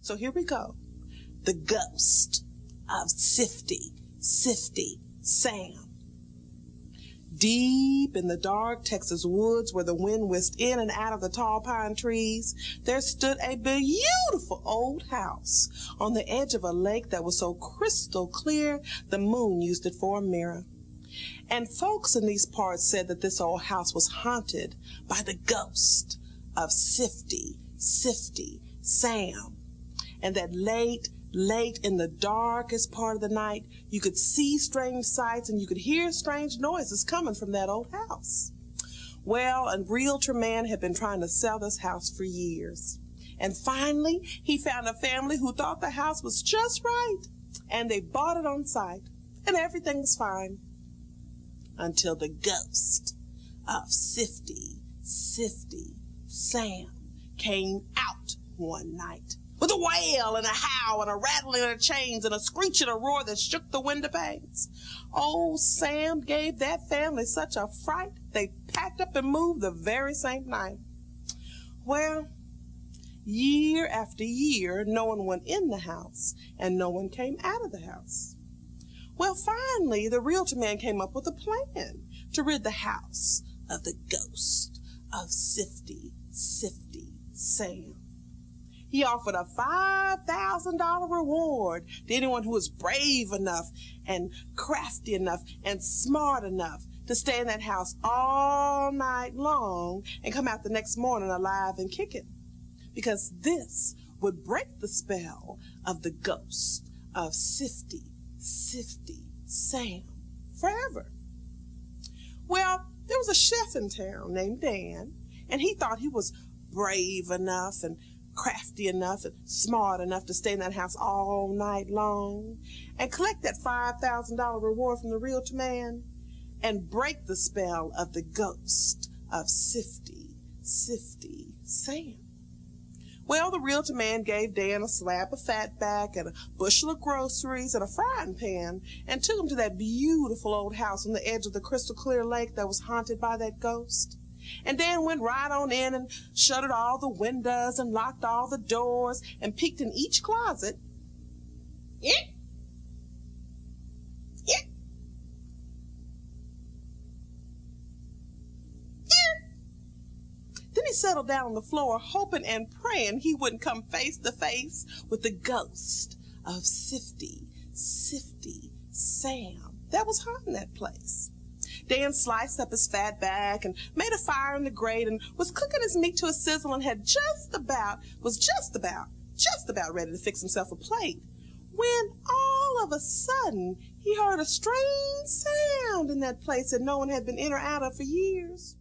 So here we go. The ghost of Sifty Sam. Deep in the dark Texas woods where the wind whisked in and out of the tall pine trees, there stood a beautiful old house on the edge of a lake that was so crystal clear the moon used it for a mirror. And folks in these parts said that this old house was haunted by the ghost of Sifty Sam, and that late in the darkest part of the night, you could see strange sights and you could hear strange noises coming from that old house. Well, a realtor man had been trying to sell this house for years. And finally, he found a family who thought the house was just right. And they bought it on sight. And everything was fine. Until the ghost of Sifty Sam came out one night, with a wail and a howl and a rattling of chains and a screech and a roar that shook the window panes. Old Sam gave that family such a fright, they packed up and moved the very same night. Well, year after year, no one went in the house, and no one came out of the house. Well, finally, the realtor man came up with a plan to rid the house of the ghost of Sifty Sam. He offered a $5,000 reward to anyone who was brave enough and crafty enough and smart enough to stay in that house all night long and come out the next morning alive and kicking. Because this would break the spell of the ghost of Sifty Sam forever. Well, there was a chef in town named Dan, and he thought he was brave enough and crafty enough and smart enough to stay in that house all night long and collect that $5,000 reward from the realtor man and break the spell of the ghost of Sifty Sam. Well, the realtor man gave Dan a slab of fatback and a bushel of groceries and a frying pan and took him to that beautiful old house on the edge of the crystal clear lake that was haunted by that ghost. And Dan went right on in and shuttered all the windows and locked all the doors and peeked in each closet. Then he settled down on the floor, hoping and praying he wouldn't come face to face with the ghost of Sifty Sam that was haunting that place. Dan sliced up his fat back and made a fire in the grate and was cooking his meat to a sizzle and was just about ready to fix himself a plate when all of a sudden he heard a strange sound in that place that no one had been in or out of for years.